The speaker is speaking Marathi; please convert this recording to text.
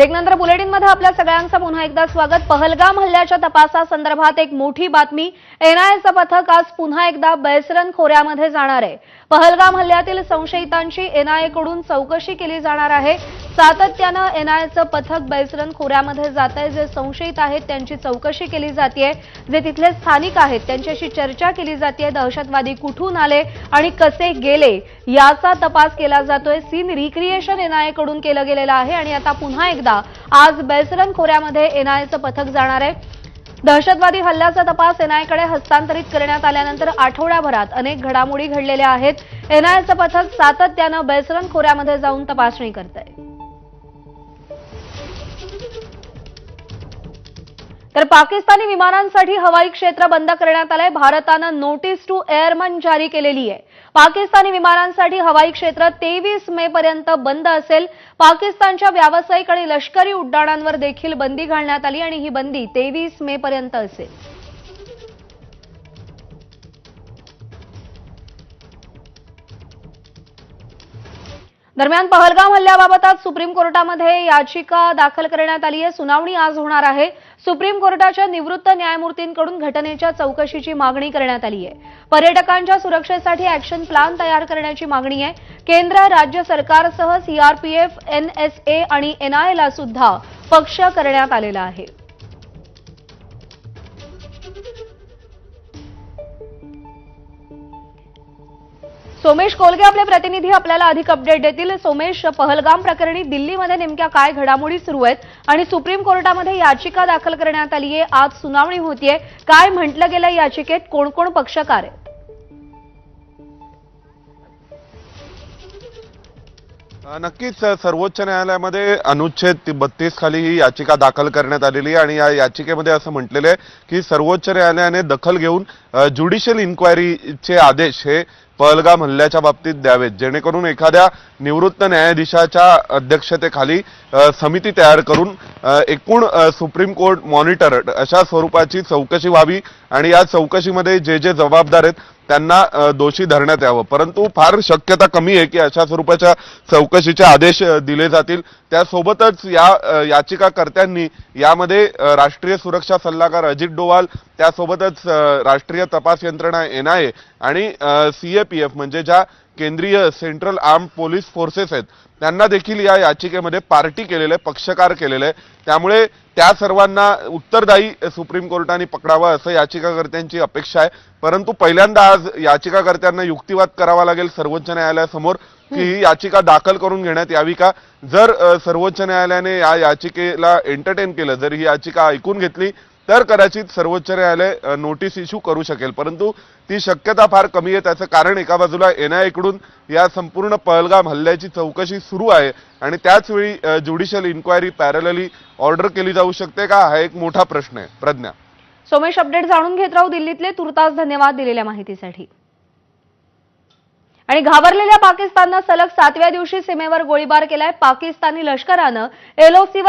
ब्रेकनंतर बुलेटिनमध्ये आपल्या सगळ्यांचं पुन्हा एकदा स्वागत। पहलगाम हल्ल्याच्या तपासासंदर्भात एक मोठी बातमी। एनआयएचं पथक आज पुन्हा एकदा बेसरन खोऱ्यामध्ये जाणार आहे। पहलगाम हल्ल्यातील संशयितांची एनआयएकडून चौकशी केली जाणार आहे। सातत्यानं एनआयएचं पथक बेसरन खोऱ्यामध्ये जातंय। जे संशयित आहेत त्यांची चौकशी केली जातेय, जे तिथले स्थानिक आहेत त्यांच्याशी चर्चा केली जातेय। दहशतवादी कुठून आले आणि कसे गेले याचा तपास केला जातोय। सीन रिक्रिएशन एनआयएकडून केलं गेलेलं आहे आणि आता पुन्हा एकदा आज बेसरन खोऱ्यामध्ये एनआयएचं पथक जाणार आहे। दहशतवादी हल्ल्याचा तपास एनआयएकडे हस्तांतरित करण्यात आल्यानंतर आठवड्याभरात अनेक घडामोडी घडलेल्या आहेत। एनआयएचं पथक सातत्यानं बेसरन खोऱ्यामध्ये जाऊन तपासणी करतंय। तर पाकिस्तानी विमानांसाठी हवाई क्षेत्र बंद करण्यात आलंय। भारतानं नोटीस टू एअरमन जारी केलेली आहे। पाकिस्तानी विमानांसाठी हवाई क्षेत्र 23 मे पर्यंत बंद असेल। पाकिस्तानच्या व्यावसायिक आणि लष्करी उड्डाणांवर देखील बंदी घालण्यात आली आणि ही बंदी 23 मे पर्यंत असेल। दरम्यान पहलगाम हल्ल्याबाबत आज सुप्रीम कोर्टामध्ये याचिका दाखल करण्यात आली आहे। सुनावणी आज होणार आहे। सुप्रीम कोर्टाच्या निवृत्त न्यायमूर्तींकडून घटनेच्या चौकशीची मागणी करण्यात आली आहे। पर्यटकांच्या सुरक्षेसाठी ॲक्शन प्लॅन तयार करण्याची मागणी आहे। केंद्र राज्य सरकारसह सीआरपीएफ, एनएसए आणि एनआयएला सुद्धा पक्ष करण्यात आलेला आहे। सोमेश कोलगे आपले प्रतिनिधी आपल्याला अधिक अपडेट देतील। सोमेश, पहलगाम प्रकरणी दिल्लीमध्ये नेमक्या काय घडामोडी सुरू आहेत आणि सुप्रीम कोर्टामध्ये याचिका दाखल करण्यात आली आहे। आज सुनावणी होतीये, काय म्हटलं गेलं याचिकेत, कोण कोण पक्षकार आहेत? नक्कीच सर्वोच्च न्यायालयामध्ये अनुच्छेद 32 खाली ही याचिका दाखल करण्यात आलेली आहे आणि या याचिकेमध्ये असं म्हटलेलं आहे की सर्वोच्च न्यायालयाने दखल घेऊन ज्युडिशियल इन्क्वायरीचे आदेश हे पहलगाम हल्ल्याच्या बाबतीत द्यावेत, जेणेकरून एखाद्या निवृत्त न्यायाधीशाच्या अध्यक्षतेखाली समिती तयार करून एकूण सुप्रीम कोर्ट मॉनिटर अशा स्वरूपाची चौकशी व्हावी आणि या चौकशीमध्ये जे जे जबाबदार आहेत त्यांना दोषी धरण्यात यावं। परंतु फार शक्यता कमी आहे की अशा स्वरूपाच्या चौकशीचे आदेश दिले जातील। त्यासोबतच या याचिकाकर्त्यांनी यामध्ये राष्ट्रीय सुरक्षा सल्लागार अजित डोवाल, त्यासोबतच राष्ट्रीय तपास यंत्रणा एनआयए आणि सीएपीएफ म्हणजे ज्या केंद्रीय सेंट्रल आर्म्ड पोलीस फोर्सेस आहेत त्यांना देखील या याचिकेमध्ये पार्टी केलेलं आहे, पक्षकार केलेलं आहे। त्यामुळे त्या सर्वांना उत्तरदायी सुप्रीम कोर्टाने पकडावं असं याचिकाकर्त्यांची अपेक्षा आहे। परंतु पहिल्यांदा आज याचिकाकर्त्यांना युक्तिवाद करावा लागेल सर्वोच्च न्यायालयासमोर की ही याचिका दाखल करून घेण्यात यावी का। जर सर्वोच्च न्यायालयाने या याचिकेला एंटरटेन केलं, जर ही याचिका ऐकून घेतली तर कदाचित सर्वोच्च न्यायालय नोटीस इश्यू करू शकेल, परंतु ती शक्यता फार कमी आहे। त्याचं कारण एका बाजूला एनआयएकडून या संपूर्ण पहलगाम हल्ल्याची चौकशी सुरू आहे आणि त्याचवेळी ज्युडिशियल इन्क्वायरी पॅरलली ऑर्डर केली जाऊ शकते का, हा एक मोठा प्रश्न आहे। प्रज्ञा, सोमेश, अपडेट जाणून घेत राहू दिल्लीतले। तुर्तास धन्यवाद दिलेल्या माहितीसाठी। आणि घाबरलेल्या पाकिस्ताननं सलग 7व्या दिवशी सीमेवर गोळीबार केलाय। पाकिस्तानी लष्करानं एलओसी